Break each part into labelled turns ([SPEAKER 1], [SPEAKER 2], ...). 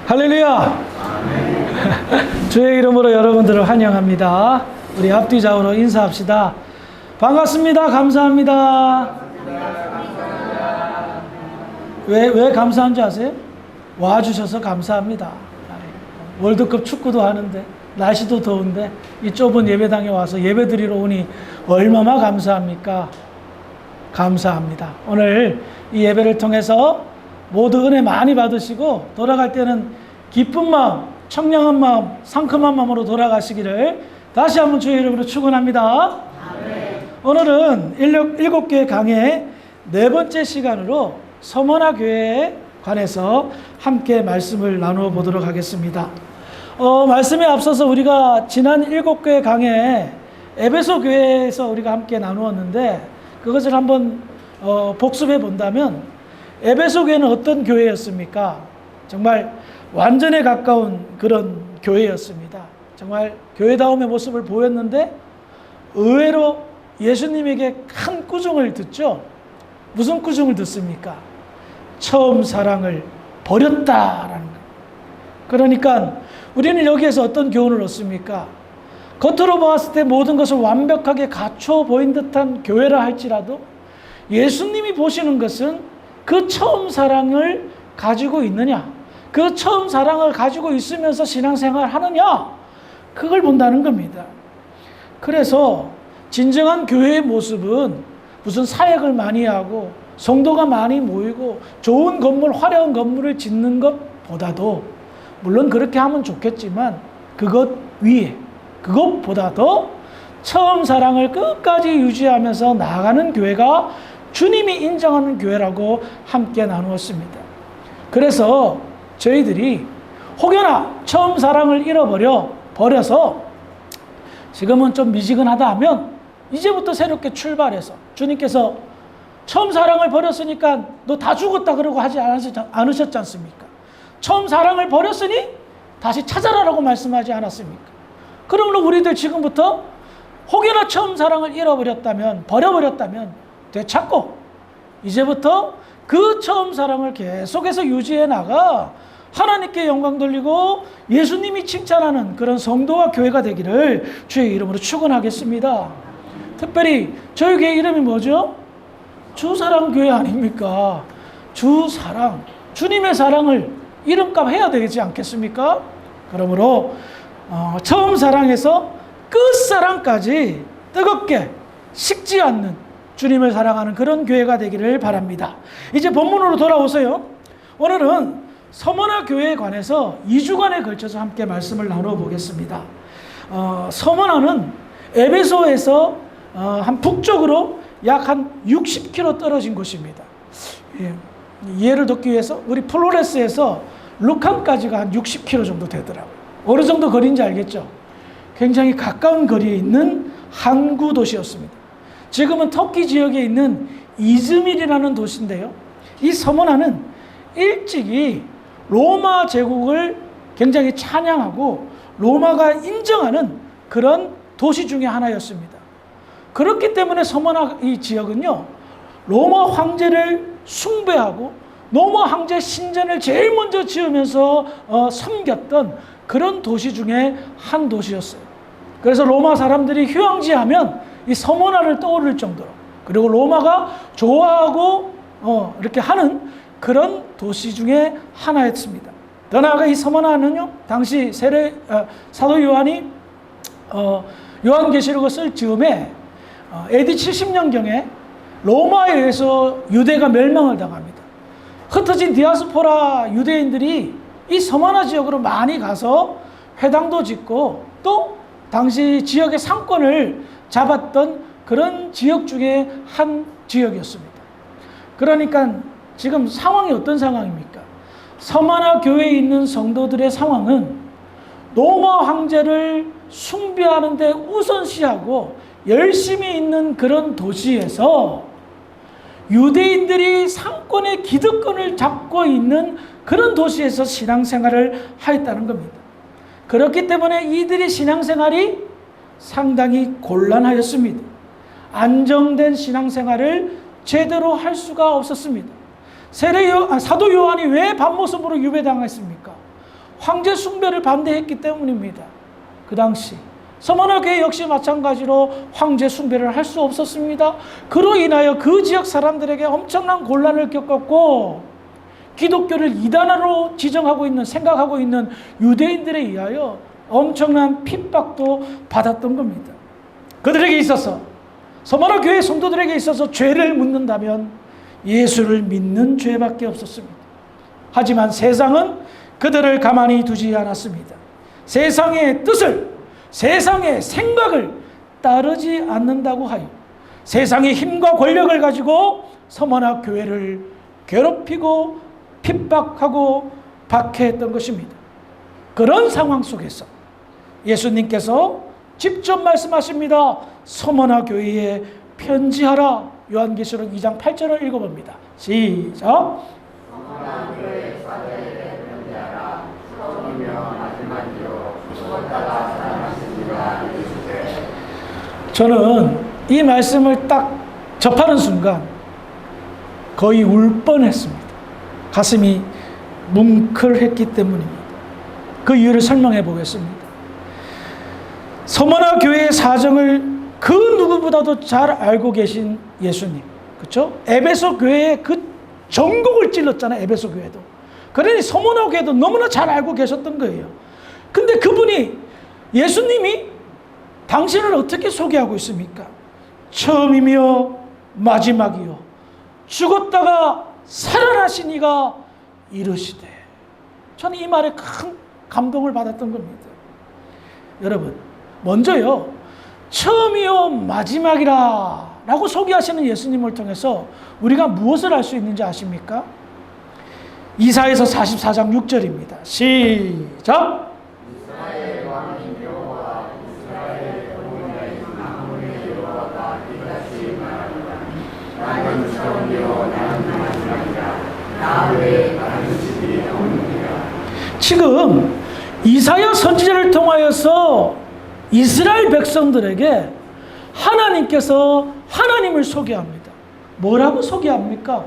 [SPEAKER 1] 할렐루야! 주의 이름으로 여러분들을 환영합니다. 우리 앞뒤 좌우로 인사합시다. 반갑습니다. 감사합니다. 왜 감사한지 아세요? 와주셔서 감사합니다. 월드컵 축구도 하는데 날씨도 더운데 이 좁은 예배당에 와서 예배 드리러 오니 얼마나 감사합니까? 감사합니다. 오늘 이 예배를 통해서 모두 은혜 많이 받으시고 돌아갈 때는 기쁜 마음, 청량한 마음, 상큼한 마음으로 돌아가시기를 다시 한번 주의 이름으로 축원합니다. 오늘은 7개 강의 네 번째 시간으로 서머나 교회에 관해서 함께 말씀을 나누어 보도록 하겠습니다. 말씀에 앞서서 우리가 지난 7개 강의 에베소 교회에서 우리가 함께 나누었는데 그것을 한번 복습해 본다면 에베소 교회는 어떤 교회였습니까? 정말 완전에 가까운 그런 교회였습니다. 정말 교회다움의 모습을 보였는데 의외로 예수님에게 큰 꾸중을 듣죠. 무슨 꾸중을 듣습니까? 처음 사랑을 버렸다라는 것. 그러니까 우리는 여기에서 어떤 교훈을 얻습니까? 겉으로 보았을 때 모든 것을 완벽하게 갖춰 보인 듯한 교회라 할지라도 예수님이 보시는 것은 그 처음 사랑을 가지고 있느냐, 그 처음 사랑을 가지고 있으면서 신앙생활 하느냐, 그걸 본다는 겁니다. 그래서 진정한 교회의 모습은 무슨 사역을 많이 하고 성도가 많이 모이고 좋은 건물, 화려한 건물을 짓는 것보다도 물론 그렇게 하면 좋겠지만 그것 위에, 그것보다도 처음 사랑을 끝까지 유지하면서 나아가는 교회가 주님이 인정하는 교회라고 함께 나누었습니다. 그래서 저희들이 혹여나 처음 사랑을 버려서 지금은 좀 미지근하다 하면 이제부터 새롭게 출발해서 주님께서 처음 사랑을 버렸으니까 너 다 죽었다 그러고 하지 않으셨지 않습니까? 처음 사랑을 버렸으니 다시 찾아라라고 말씀하지 않았습니까? 그러므로 우리들 지금부터 혹여나 처음 사랑을 버려버렸다면 되찾고 이제부터 그 처음 사랑을 계속해서 유지해 나가 하나님께 영광 돌리고 예수님이 칭찬하는 그런 성도와 교회가 되기를 주의 이름으로 축원하겠습니다. 특별히 저희 교회 이름이 뭐죠? 주사랑교회 아닙니까? 주사랑, 주님의 사랑을 이름값 해야 되지 않겠습니까? 그러므로 처음 사랑에서 끝사랑까지 뜨겁게 식지 않는 주님을 사랑하는 그런 교회가 되기를 바랍니다. 이제 본문으로 돌아오세요. 오늘은 서머나 교회에 관해서 2주간에 걸쳐서 함께 말씀을 나누어 보겠습니다. 서머나는 에베소에서 한 북쪽으로 약 한 60km 떨어진 곳입니다. 이해를 돕기 위해서 우리 플로레스에서 루칸까지가 한 60km 정도 되더라고요. 어느 정도 거리인지 알겠죠? 굉장히 가까운 거리에 있는 항구 도시였습니다. 지금은 터키 지역에 있는 이즈밀이라는 도시인데요. 이 서머나는 일찍이 로마 제국을 굉장히 찬양하고 로마가 인정하는 그런 도시 중에 하나였습니다. 그렇기 때문에 서머나 이 지역은요, 로마 황제를 숭배하고 로마 황제 신전을 제일 먼저 지으면서 섬겼던 그런 도시 중에 한 도시였어요. 그래서 로마 사람들이 휴양지하면 이 서머나를 떠오를 정도로, 그리고 로마가 좋아하고 이렇게 하는 그런 도시 중에 하나였습니다. 더 나아가 이 서머나는요, 당시 사도 요한이 요한계시록을 쓸 즈음에 AD 70년경에 로마에 의해서 유대가 멸망을 당합니다. 흩어진 디아스포라 유대인들이 이 서머나 지역으로 많이 가서 회당도 짓고 또 당시 지역의 상권을 잡았던 그런 지역 중에 한 지역이었습니다. 그러니까 지금 상황이 어떤 상황입니까? 서머나 교회에 있는 성도들의 상황은 로마 황제를 숭배하는 데 우선시하고 열심히 있는 그런 도시에서 유대인들이 상권의 기득권을 잡고 있는 그런 도시에서 신앙생활을 하였다는 겁니다. 그렇기 때문에 이들의 신앙생활이 상당히 곤란하였습니다. 안정된 신앙생활을 제대로 할 수가 없었습니다. 사도 요한이 왜 밤모습으로 유배당했습니까? 황제 숭배를 반대했기 때문입니다. 그 당시 서머나 교회 역시 마찬가지로 황제 숭배를 할 수 없었습니다. 그로 인하여 그 지역 사람들에게 엄청난 곤란을 겪었고, 기독교를 이단화로 지정하고 있는, 생각하고 있는 유대인들에 의하여 엄청난 핍박도 받았던 겁니다. 그들에게 있어서, 서머나 교회 성도들에게 있어서 죄를 묻는다면 예수를 믿는 죄밖에 없었습니다. 하지만 세상은 그들을 가만히 두지 않았습니다. 세상의 뜻을, 세상의 생각을 따르지 않는다고 하여 세상의 힘과 권력을 가지고 서머나 교회를 괴롭히고 핍박하고 박해했던 것입니다. 그런 상황 속에서 예수님께서 직접 말씀하십니다. 서머나 교회에 편지하라. 요한계시록 2장 8절을 읽어봅니다. 시작. 서머나 교회 사도에게 편지하라. 처음이며 마지막이요 죽었다가 살아나시리라 이르시되. 저는 이 말씀을 딱 접하는 순간 거의 울 뻔했습니다. 가슴이 뭉클했기 때문입니다. 그 이유를 설명해 보겠습니다. 서머나 교회의 사정을 그 누구보다도 잘 알고 계신 예수님, 그렇죠? 에베소 교회의 그 전곡을 찔렀잖아요. 에베소 교회도. 그러니 서머나 교회도 너무나 잘 알고 계셨던 거예요. 근데 그분이, 예수님이 당신을 어떻게 소개하고 있습니까? 처음이며 마지막이요 죽었다가 살아나신 이가 이르시되. 저는 이 말에 큰 감동을 받았던 겁니다. 여러분, 먼저요, 처음이요 마지막이라 라고 소개하시는 예수님을 통해서 우리가 무엇을 알 수 있는지 아십니까? 이사야서 44장 6절입니다. 시작. 이스라엘 왕인 여호와 이스라엘 영혼의 만군의 여호와가 이같이 말하노라. 나는 처음이요 나는 마지막이라. 나 외에 다른 신이 없느니라. 지금 이사야 선지자를 통하여서 이스라엘 백성들에게 하나님께서 하나님을 소개합니다. 뭐라고 소개합니까?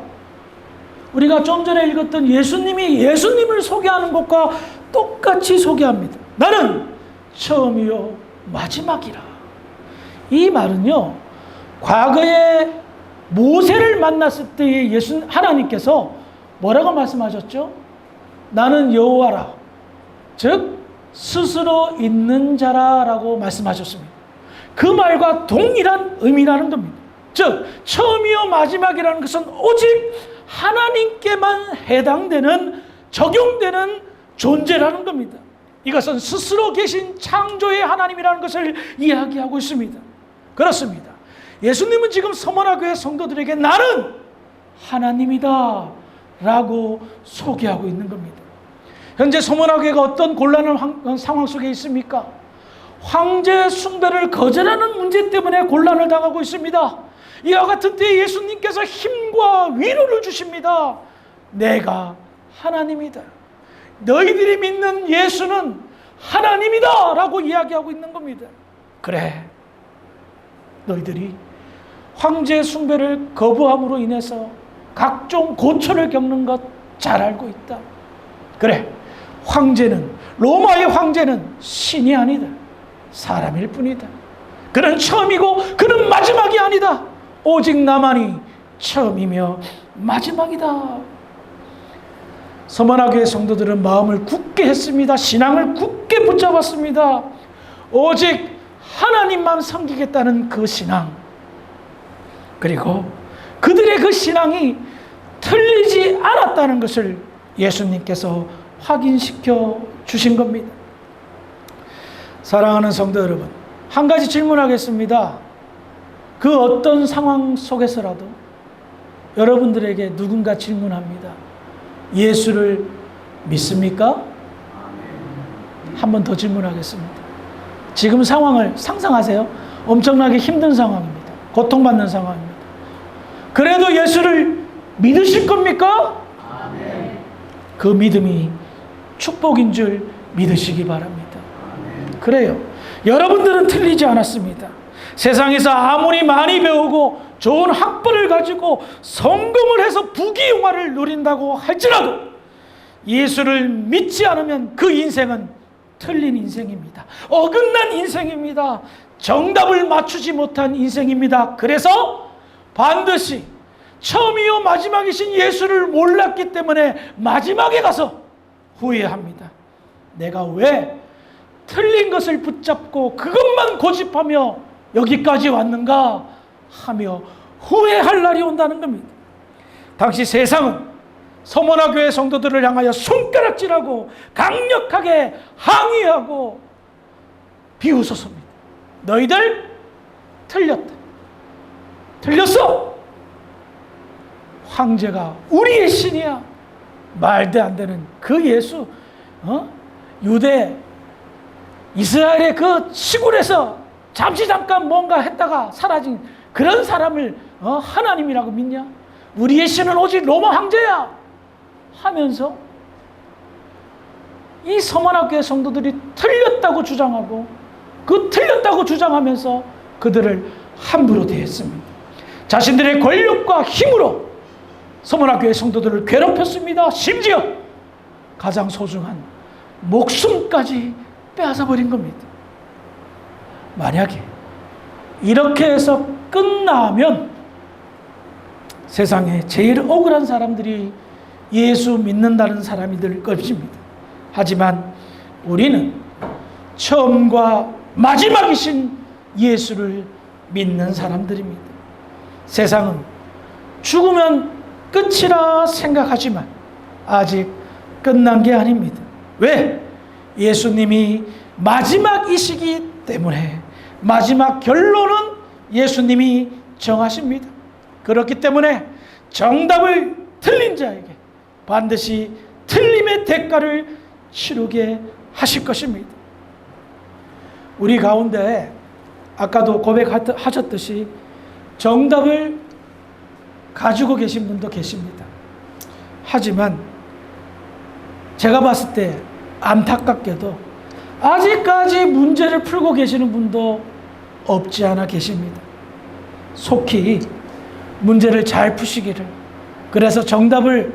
[SPEAKER 1] 우리가 좀 전에 읽었던 예수님이 예수님을 소개하는 것과 똑같이 소개합니다. 나는 처음이요 마지막이라. 이 말은요, 과거에 모세를 만났을 때의 하나님께서 뭐라고 말씀하셨죠? 나는 여호와라, 즉 스스로 있는 자라라고 말씀하셨습니다. 그 말과 동일한 의미라는 겁니다. 즉 처음이요 마지막이라는 것은 오직 하나님께만 해당되는, 적용되는 존재라는 겁니다. 이것은 스스로 계신 창조의 하나님이라는 것을 이야기하고 있습니다. 그렇습니다. 예수님은 지금 서머나 교회 성도들에게 나는 하나님이다 라고 소개하고 있는 겁니다. 현재 서머나 교회가 어떤 곤란한 상황 속에 있습니까? 황제 숭배를 거절하는 문제 때문에 곤란을 당하고 있습니다. 이와 같은 때에 예수님께서 힘과 위로를 주십니다. 내가 하나님이다. 너희들이 믿는 예수는 하나님이다 라고 이야기하고 있는 겁니다. 그래, 너희들이 황제 숭배를 거부함으로 인해서 각종 고초를 겪는 것 잘 알고 있다. 그래, 황제는, 로마의 황제는 신이 아니다. 사람일 뿐이다. 그는 처음이고 그는 마지막이 아니다. 오직 나만이 처음이며 마지막이다. 서머나 교회 성도들은 마음을 굳게 했습니다. 신앙을 굳게 붙잡았습니다. 오직 하나님만 섬기겠다는 그 신앙, 그리고 그들의 그 신앙이 틀리지 않았다는 것을 예수님께서 확인시켜 주신 겁니다. 사랑하는 성도 여러분, 한 가지 질문하겠습니다. 그 어떤 상황 속에서라도 여러분들에게 누군가 질문합니다. 예수를 믿습니까? 한 번 더 질문하겠습니다. 지금 상황을 상상하세요. 엄청나게 힘든 상황입니다. 고통받는 상황입니다. 그래도 예수를 믿으실 겁니까? 그 믿음이 축복인 줄 믿으시기 바랍니다. 그래요. 여러분들은 틀리지 않았습니다. 세상에서 아무리 많이 배우고 좋은 학벌을 가지고 성공을 해서 부귀영화를 누린다고 할지라도 예수를 믿지 않으면 그 인생은 틀린 인생입니다. 어긋난 인생입니다. 정답을 맞추지 못한 인생입니다. 그래서 반드시 처음이요 마지막이신 예수를 몰랐기 때문에 마지막에 가서 후회합니다. 내가 왜 틀린 것을 붙잡고 그것만 고집하며 여기까지 왔는가 하며 후회할 날이 온다는 겁니다. 당시 세상은 서머나 교회 성도들을 향하여 손가락질하고 강력하게 항의하고 비웃었습니다. 너희들 틀렸다. 틀렸어. 황제가 우리의 신이야. 말도 안 되는 그 예수, 유대 이스라엘의 그 시골에서 잠깐 뭔가 했다가 사라진 그런 사람을 하나님이라고 믿냐? 우리의 신은 오직 로마 황제야 하면서 이 서머나 교회 성도들이 틀렸다고 주장하고 그 틀렸다고 주장하면서 그들을 함부로 대했습니다. 자신들의 권력과 힘으로 서머나 교회 성도들을 괴롭혔습니다. 심지어 가장 소중한 목숨까지 빼앗아버린 겁니다. 만약에 이렇게 해서 끝나면 세상에 제일 억울한 사람들이 예수 믿는다는 사람이 될 것입니다. 하지만 우리는 처음과 마지막이신 예수를 믿는 사람들입니다. 세상은 죽으면 끝이라 생각하지만 아직 끝난 게 아닙니다. 왜? 예수님이 마지막이시기 때문에 마지막 결론은 예수님이 정하십니다. 그렇기 때문에 정답을 틀린 자에게 반드시 틀림의 대가를 치르게 하실 것입니다. 우리 가운데 아까도 고백하셨듯이 정답을 가지고 계신 분도 계십니다. 하지만 제가 봤을 때 안타깝게도 아직까지 문제를 풀고 계시는 분도 없지 않아 계십니다. 속히 문제를 잘 푸시기를, 그래서 정답을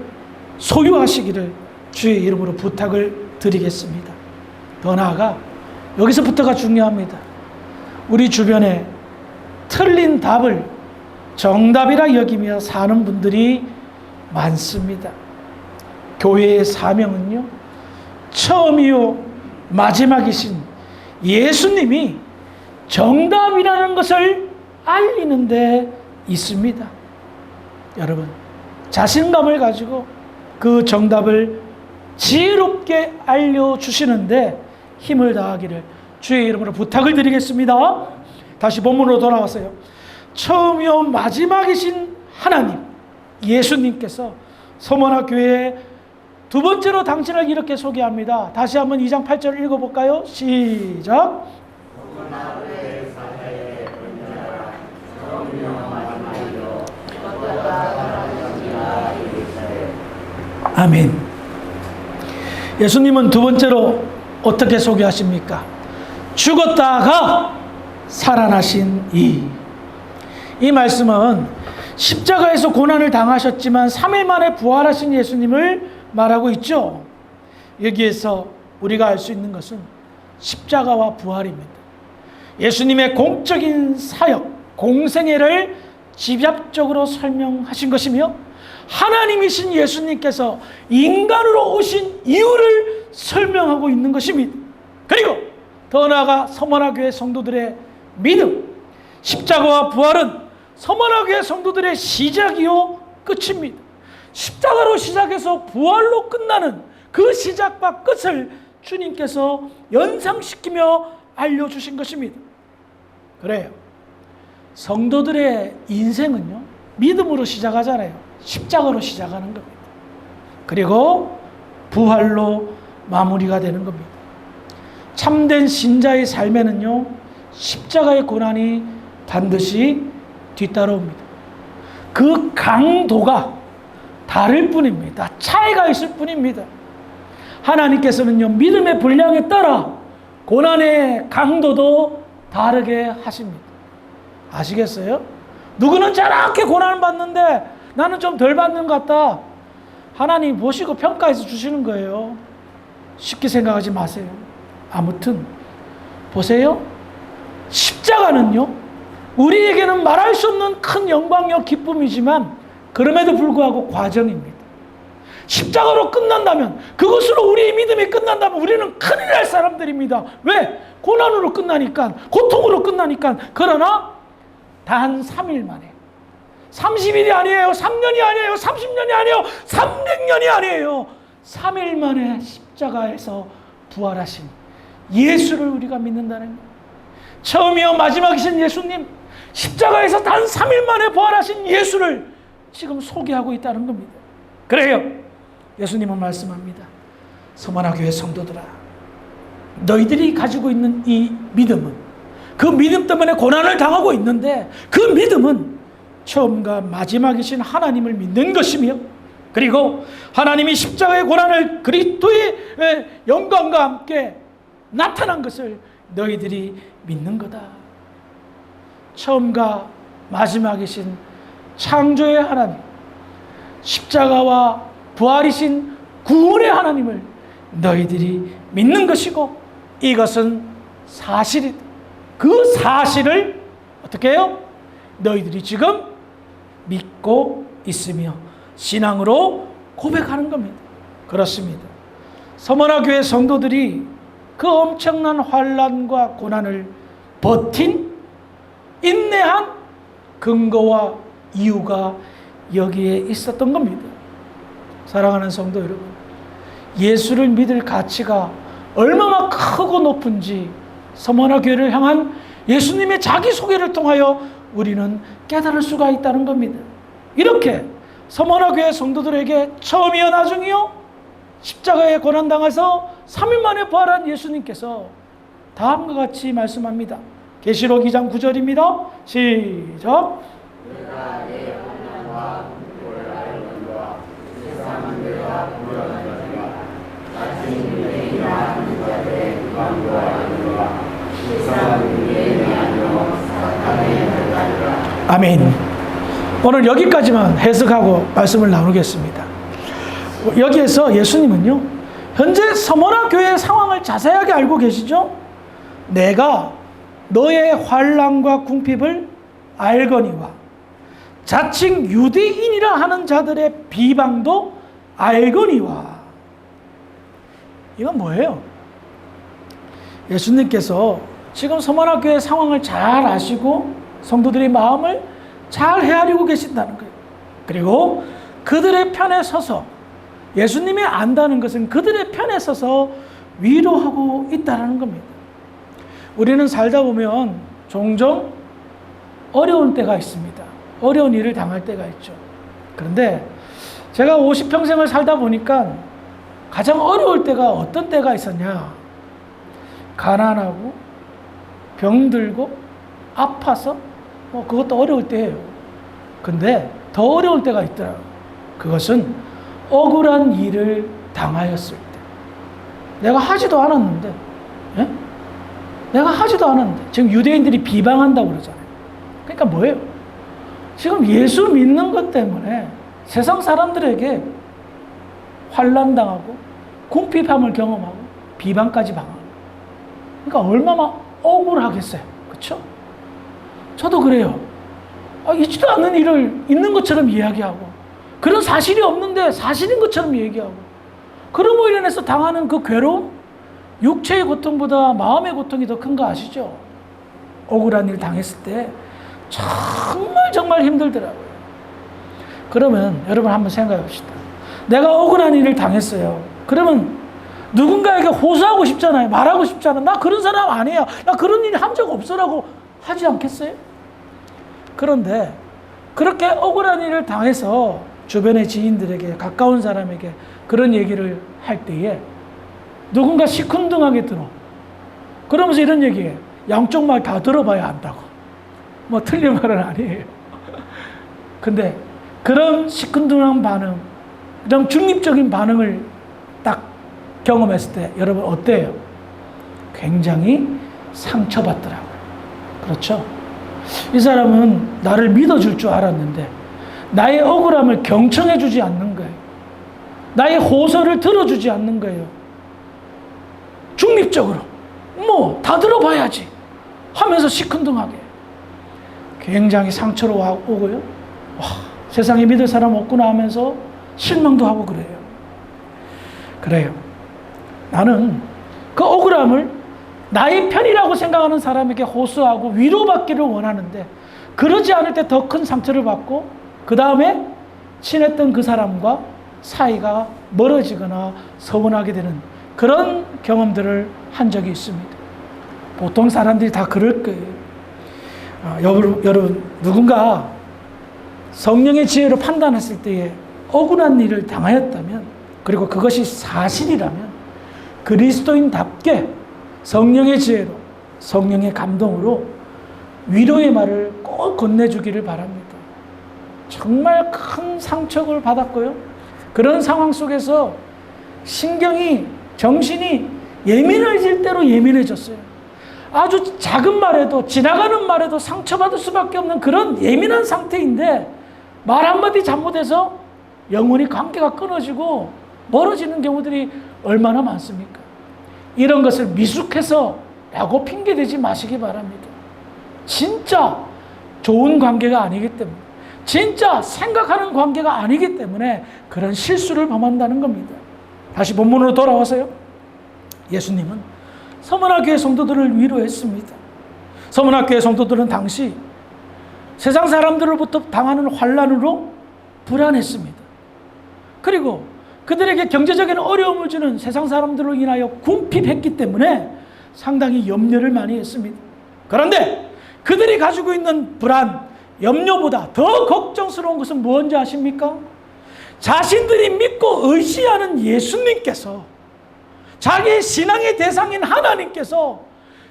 [SPEAKER 1] 소유하시기를 주의 이름으로 부탁을 드리겠습니다. 더 나아가 여기서부터가 중요합니다. 우리 주변에 틀린 답을 정답이라 여기며 사는 분들이 많습니다. 교회의 사명은요, 처음이요 마지막이신 예수님이 정답이라는 것을 알리는 데 있습니다. 여러분, 자신감을 가지고 그 정답을 지혜롭게 알려주시는데 힘을 다하기를 주의 이름으로 부탁을 드리겠습니다. 다시 본문으로 돌아왔어요. 처음이요 마지막이신 하나님, 예수님께서 서머나 교회에 두 번째로 당신을 이렇게 소개합니다. 다시 한번 2장 8절을 읽어볼까요? 시작. 아멘. 예수님은 두 번째로 어떻게 소개하십니까? 죽었다가 살아나신 이 말씀은 십자가에서 고난을 당하셨지만 3일 만에 부활하신 예수님을 말하고 있죠. 여기에서 우리가 알 수 있는 것은 십자가와 부활입니다. 예수님의 공적인 사역, 공생애를 집약적으로 설명하신 것이며 하나님이신 예수님께서 인간으로 오신 이유를 설명하고 있는 것입니다. 그리고 더 나아가 서머나 교회 성도들의 믿음, 십자가와 부활은 서머나 교회 성도들의 시작이요 끝입니다. 십자가로 시작해서 부활로 끝나는 그 시작과 끝을 주님께서 연상시키며 알려주신 것입니다. 그래요. 성도들의 인생은요, 믿음으로 시작하잖아요. 십자가로 시작하는 겁니다. 그리고 부활로 마무리가 되는 겁니다. 참된 신자의 삶에는요, 십자가의 고난이 반드시 뒤따라옵니다. 그 강도가 다를 뿐입니다. 차이가 있을 뿐입니다. 하나님께서는요, 믿음의 분량에 따라 고난의 강도도 다르게 하십니다. 아시겠어요? 누구는 저렇게 고난을 받는데 나는 좀 덜 받는 것 같다. 하나님 보시고 평가해서 주시는 거예요. 쉽게 생각하지 마세요. 아무튼 보세요. 십자가는요, 우리에게는 말할 수 없는 큰 영광이요 기쁨이지만 그럼에도 불구하고 과정입니다. 십자가로 끝난다면, 그것으로 우리의 믿음이 끝난다면 우리는 큰일 날 사람들입니다. 왜? 고난으로 끝나니까, 고통으로 끝나니까. 그러나 단 3일 만에, 30일이 아니에요, 3년이 아니에요, 30년이 아니에요, 300년이 아니에요, 3일 만에 십자가에서 부활하신 예수를 우리가 믿는다는 거예요. 처음이요 마지막이신 예수님, 십자가에서 단 3일 만에 부활하신 예수를 지금 소개하고 있다는 겁니다. 그래요, 예수님은 말씀합니다. 서머나 교회 성도들아, 너희들이 가지고 있는 이 믿음은, 그 믿음 때문에 고난을 당하고 있는데 그 믿음은 처음과 마지막이신 하나님을 믿는 것이며, 그리고 하나님이 십자가의 고난을 그리스도의 영광과 함께 나타난 것을 너희들이 믿는 거다. 처음과 마지막이신 창조의 하나님, 십자가와 부활이신 구원의 하나님을 너희들이 믿는 것이고, 이것은 사실이다. 그 사실을 어떻게 해요? 너희들이 지금 믿고 있으며 신앙으로 고백하는 겁니다. 그렇습니다. 서머나 교회 성도들이 그 엄청난 환난과 고난을 버틴, 인내한 근거와 이유가 여기에 있었던 겁니다. 사랑하는 성도 여러분, 예수를 믿을 가치가 얼마나 크고 높은지 서머나 교회를 향한 예수님의 자기소개를 통하여 우리는 깨달을 수가 있다는 겁니다. 이렇게 서머나 교회 성도들에게 처음이요 나중이요 십자가에 고난당해서 3일 만에 부활한 예수님께서 다음과 같이 말씀합니다. 계시록 2장 9절입니다. 시작. 내가 내 환난과 고난을 건너와 세상은 내가 구원하리라. 같은 유대인과 하나님과의 관계와 세상은 유대인이 아니요 사탄의 멸관이라. 아멘. 오늘 여기까지만 해석하고 말씀을 나누겠습니다. 여기에서 예수님은요, 현재 서머나 교회의 상황을 자세하게 알고 계시죠? 내가 너의 환난과 궁핍을 알거니와 자칭 유대인이라 하는 자들의 비방도 알거니와. 이건 뭐예요? 예수님께서 지금 서머나 교회의 상황을 잘 아시고 성도들의 마음을 잘 헤아리고 계신다는 거예요. 그리고 그들의 편에 서서, 예수님이 안다는 것은 그들의 편에 서서 위로하고 있다는 겁니다. 우리는 살다 보면 종종 어려운 때가 있습니다. 어려운 일을 당할 때가 있죠. 그런데 제가 50평생을 살다 보니까 가장 어려울 때가 어떤 때가 있었냐? 가난하고 병들고 아파서 그것도 어려울 때예요. 근데 더 어려울 때가 있더라고요. 그것은 억울한 일을 당하였을 때. 내가 하지도 않았는데, 예? 내가 하지도 않았는데, 지금 유대인들이 비방한다고 그러잖아요. 그러니까 뭐예요? 지금 예수 믿는 것 때문에 세상 사람들에게 환난당하고 궁핍함을 경험하고 비방까지 당하고, 그러니까 얼마나 억울하겠어요. 그렇죠? 저도 그래요. 있지도 않는 일을 있는 것처럼 이야기하고, 그런 사실이 없는데 사실인 것처럼 얘기하고, 그럼으로 인해서 당하는 그 괴로움, 육체의 고통보다 마음의 고통이 더 큰 거 아시죠? 억울한 일 당했을 때 정말 힘들더라고요. 그러면 여러분 한번 생각해 봅시다. 내가 억울한 일을 당했어요. 그러면 누군가에게 호소하고 싶잖아요. 말하고 싶잖아요. 나 그런 사람 아니야. 나 그런 일 한 적 없어라고 하지 않겠어요? 그런데 그렇게 억울한 일을 당해서 주변의 지인들에게, 가까운 사람에게 그런 얘기를 할 때에 누군가 시큰둥하게 들어. 그러면서 이런 얘기해. 양쪽 말 다 들어봐야 한다고. 뭐 틀린 말은 아니에요. 근데 그런 시큰둥한 반응, 그런 중립적인 반응을 딱 경험했을 때 여러분 어때요? 굉장히 상처받더라고요. 그렇죠? 이 사람은 나를 믿어줄 줄 알았는데 나의 억울함을 경청해 주지 않는 거예요. 나의 호소를 들어주지 않는 거예요. 중립적으로 뭐 다 들어봐야지 하면서 시큰둥하게 굉장히 상처로 오고요. 와, 세상에 믿을 사람 없구나 하면서 실망도 하고 그래요. 나는 그 억울함을 나의 편이라고 생각하는 사람에게 호소하고 위로받기를 원하는데, 그러지 않을 때 더 큰 상처를 받고 그 다음에 친했던 그 사람과 사이가 멀어지거나 서운하게 되는 그런 경험들을 한 적이 있습니다. 보통 사람들이 다 그럴 거예요. 여러분 누군가 성령의 지혜로 판단했을 때에 억울한 일을 당하였다면, 그리고 그것이 사실이라면 그리스도인답게 성령의 지혜로, 성령의 감동으로 위로의 말을 꼭 건네주기를 바랍니다. 정말 큰 상처를 받았고요. 그런 상황 속에서 신경이, 정신이 예민해질 대로 예민해졌어요. 아주 작은 말에도, 지나가는 말에도 상처받을 수밖에 없는 그런 예민한 상태인데, 말 한마디 잘못해서 영원히 관계가 끊어지고 멀어지는 경우들이 얼마나 많습니까? 이런 것을 미숙해서 라고 핑계대지 마시기 바랍니다. 진짜 좋은 관계가 아니기 때문에, 진짜 생각하는 관계가 아니기 때문에 그런 실수를 범한다는 겁니다. 다시 본문으로 돌아와서요. 예수님은 서문화교회 성도들을 위로했습니다. 서문화교회 성도들은 당시 세상 사람들로부터 당하는 환난으로 불안했습니다. 그리고 그들에게 경제적인 어려움을 주는 세상 사람들로 인하여 궁핍했기 때문에 상당히 염려를 많이 했습니다. 그런데 그들이 가지고 있는 불안, 염려보다 더 걱정스러운 것은 무엇인지 아십니까? 자신들이 믿고 의지하는 예수님께서, 자기의 신앙의 대상인 하나님께서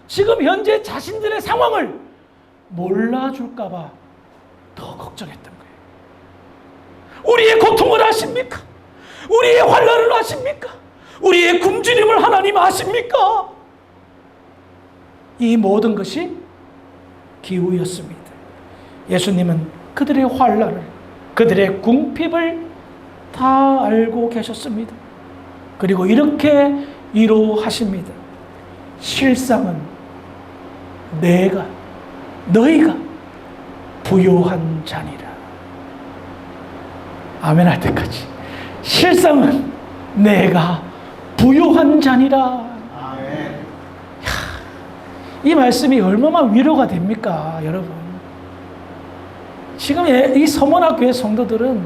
[SPEAKER 1] 지금 현재 자신들의 상황을 몰라줄까 봐 더 걱정했던 거예요. 우리의 고통을 아십니까? 우리의 환난을 아십니까? 우리의 굶주림을 하나님 아십니까? 이 모든 것이 기우였습니다. 예수님은 그들의 환난을, 그들의 궁핍을 다 알고 계셨습니다. 그리고 이렇게 위로하십니다. 실상은 너희가 부요한 자니라. 아멘 할 때까지. 실상은 내가 부요한 자니라. 아멘. 이 말씀이 얼마나 위로가 됩니까, 여러분? 지금 이 서문화교회 성도들은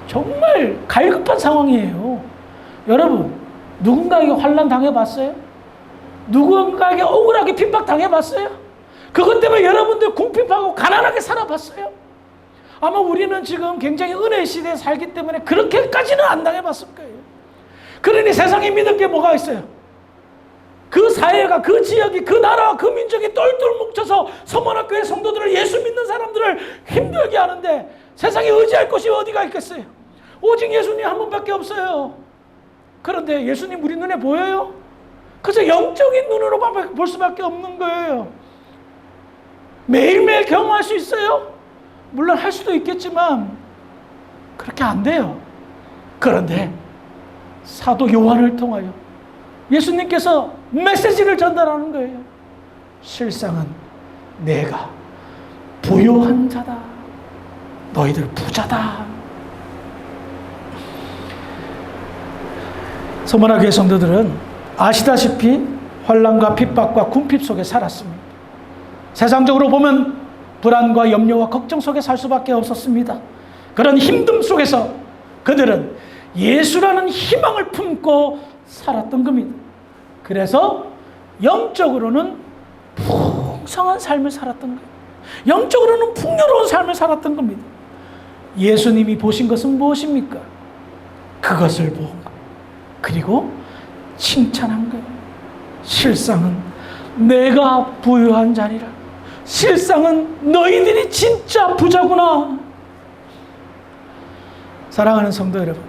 [SPEAKER 1] 정말 갈급한 상황이에요. 여러분, 누군가에게 환난 당해봤어요? 누군가에게 억울하게 핍박 당해봤어요? 그것 때문에 여러분들 궁핍하고 가난하게 살아봤어요? 아마 우리는 지금 굉장히 은혜의 시대에 살기 때문에 그렇게까지는 안 당해봤을 거예요. 그러니 세상에 믿을 게 뭐가 있어요? 그 사회가, 그 지역이, 그 나라와 그 민족이 똘똘 뭉쳐서 서문화교회 성도들을, 예수 믿는 사람들을 힘들게 하는데 세상에 의지할 곳이 어디가 있겠어요? 오직 예수님 한 분밖에 없어요. 그런데 예수님 우리 눈에 보여요? 그저 영적인 눈으로 볼 수밖에 없는 거예요. 매일매일 경험할 수 있어요? 물론 할 수도 있겠지만 그렇게 안 돼요. 그런데 사도 요한을 통하여 예수님께서 메시지를 전달하는 거예요. 실상은 내가 부요한 자다. 너희들 부자다. 서문화교회 성도들은 아시다시피 환난과 핍박과 궁핍 속에 살았습니다. 세상적으로 보면 불안과 염려와 걱정 속에 살 수밖에 없었습니다. 그런 힘듦 속에서 그들은 예수라는 희망을 품고 살았던 겁니다. 그래서 영적으로는 풍성한 삶을 살았던 거예요. 영적으로는 풍요로운 삶을 살았던 겁니다. 예수님이 보신 것은 무엇입니까? 그것을 본 거예요. 그리고 칭찬한 거예요. 실상은 내가 부유한 자니라. 실상은 너희들이 진짜 부자구나. 사랑하는 성도 여러분,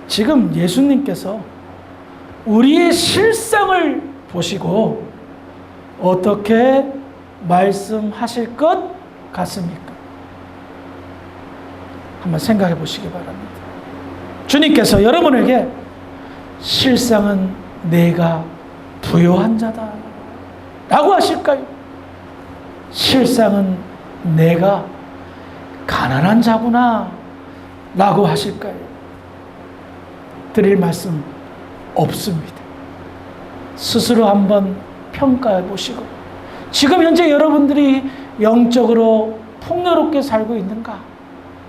[SPEAKER 1] 지금 예수님께서 우리의 실상을 보시고 어떻게 말씀하실 것 같습니까? 한번 생각해 보시기 바랍니다. 주님께서 여러분에게 실상은 내가 부요한 자다 라고 하실까요? 실상은 내가 가난한 자구나 라고 하실까요? 드릴 말씀 없습니다. 스스로 한번 평가해 보시고 지금 현재 여러분들이 영적으로 풍요롭게 살고 있는가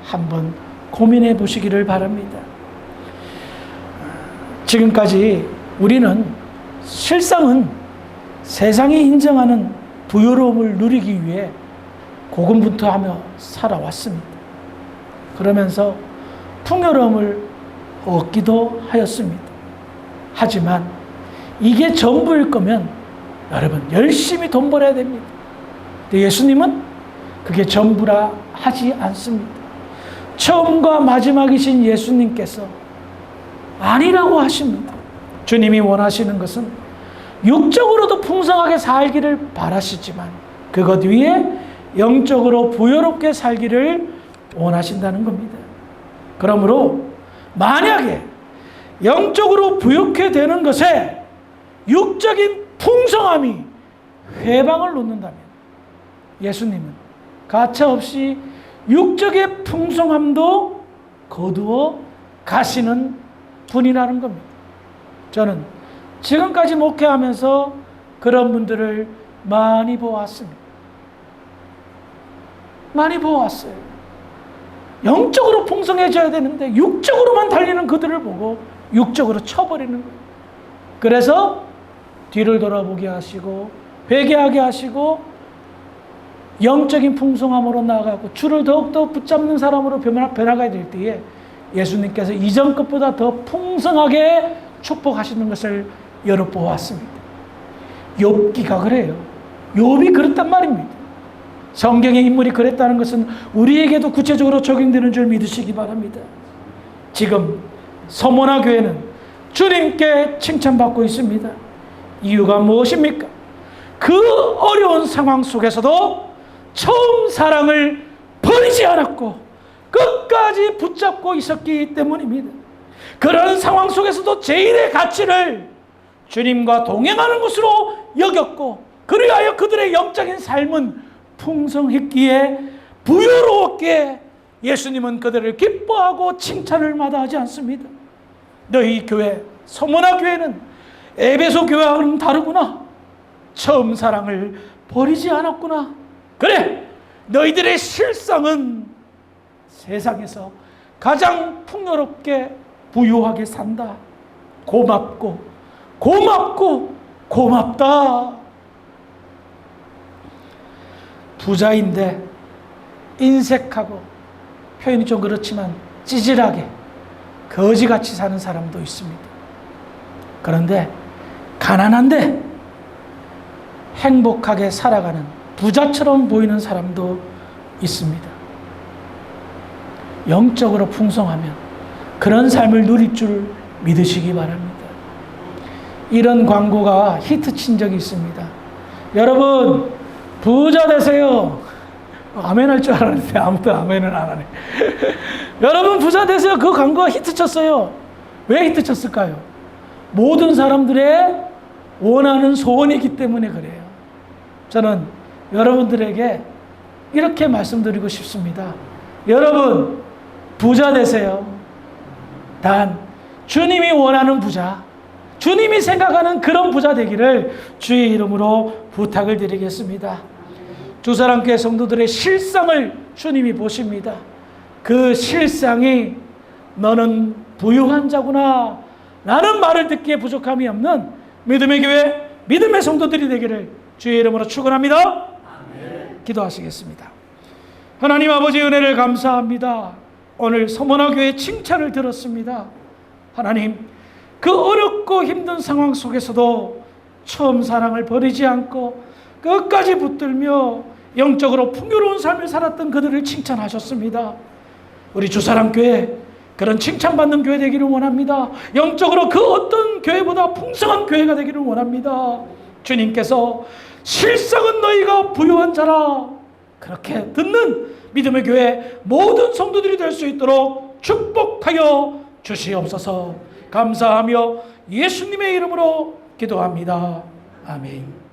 [SPEAKER 1] 한번 고민해 보시기를 바랍니다. 지금까지 우리는 실상은 세상이 인정하는 부유로움을 누리기 위해 고군분투하며 살아왔습니다. 그러면서 풍요로움을 얻기도 하였습니다. 하지만 이게 전부일 거면 여러분 열심히 돈 벌어야 됩니다. 근데 예수님은 그게 전부라 하지 않습니다. 처음과 마지막이신 예수님께서 아니라고 하십니다. 주님이 원하시는 것은 육적으로도 풍성하게 살기를 바라시지만 그것 위에 영적으로 부요롭게 살기를 원하신다는 겁니다. 그러므로 만약에 영적으로 부욕해 되는 것에 육적인 풍성함이 회방을 놓는다면 예수님은 가차없이 육적의 풍성함도 거두어 가시는 분이라는 겁니다. 저는 지금까지 목회하면서 그런 분들을 많이 보았습니다. 많이 보았어요. 영적으로 풍성해져야 되는데 육적으로만 달리는 그들을 보고 육적으로 쳐버리는 거예요. 그래서 뒤를 돌아보게 하시고 회개하게 하시고 영적인 풍성함으로 나아가고 주를 더욱더 붙잡는 사람으로 변화가 될 때에 예수님께서 이전 것보다 더 풍성하게 축복하시는 것을 여러 보았습니다. 욥기가 그래요. 욥이 그랬단 말입니다. 성경의 인물이 그랬다는 것은 우리에게도 구체적으로 적용되는 줄 믿으시기 바랍니다. 지금 서모나 교회는 주님께 칭찬받고 있습니다. 이유가 무엇입니까? 그 어려운 상황 속에서도 처음 사랑을 버리지 않았고 끝까지 붙잡고 있었기 때문입니다. 그런 상황 속에서도 제일의 가치를 주님과 동행하는 것으로 여겼고 그리하여 그들의 영적인 삶은 풍성했기에 부유로웠기에 예수님은 그들을 기뻐하고 칭찬을 마다하지 않습니다. 너희 교회, 서모나 교회는 에베소 교회와는 다르구나. 처음 사랑을 버리지 않았구나. 그래, 너희들의 실상은 세상에서 가장 풍요롭게 부유하게 산다. 고맙고 고맙고 고맙다. 부자인데 인색하고 표현이 좀 그렇지만 찌질하게 거지같이 사는 사람도 있습니다. 그런데 가난한데 행복하게 살아가는 부자처럼 보이는 사람도 있습니다. 영적으로 풍성하면 그런 삶을 누릴 줄 믿으시기 바랍니다. 이런 광고가 히트 친 적이 있습니다. 여러분 부자 되세요. 아멘 할 줄 알았는데 아무도 아멘을 안 하네. 여러분 부자 되세요. 그 광고가 히트 쳤어요. 왜 히트 쳤을까요? 모든 사람들의 원하는 소원이기 때문에 그래요. 저는 여러분들에게 이렇게 말씀드리고 싶습니다. 여러분 부자 되세요. 단 주님이 원하는 부자, 주님이 생각하는 그런 부자 되기를 주의 이름으로 부탁을 드리겠습니다. 두사랑교회 성도들의 실상을 주님이 보십니다. 그 실상이 너는 부유한 자구나 라는 말을 듣기에 부족함이 없는 믿음의 교회, 믿음의 성도들이 되기를 주의 이름으로 축원합니다. 아멘. 기도하시겠습니다. 하나님 아버지 은혜를 감사합니다. 오늘 서모나 교회 칭찬을 들었습니다. 하나님, 그 어렵고 힘든 상황 속에서도 처음 사랑을 버리지 않고 끝까지 붙들며 영적으로 풍요로운 삶을 살았던 그들을 칭찬하셨습니다. 우리 주사랑교회 그런 칭찬받는 교회 되기를 원합니다. 영적으로 그 어떤 교회보다 풍성한 교회가 되기를 원합니다. 주님께서 실상은 너희가 부유한 자라 그렇게 듣는 믿음의 교회 모든 성도들이 될 수 있도록 축복하여 주시옵소서. 감사하며 예수님의 이름으로 기도합니다. 아멘.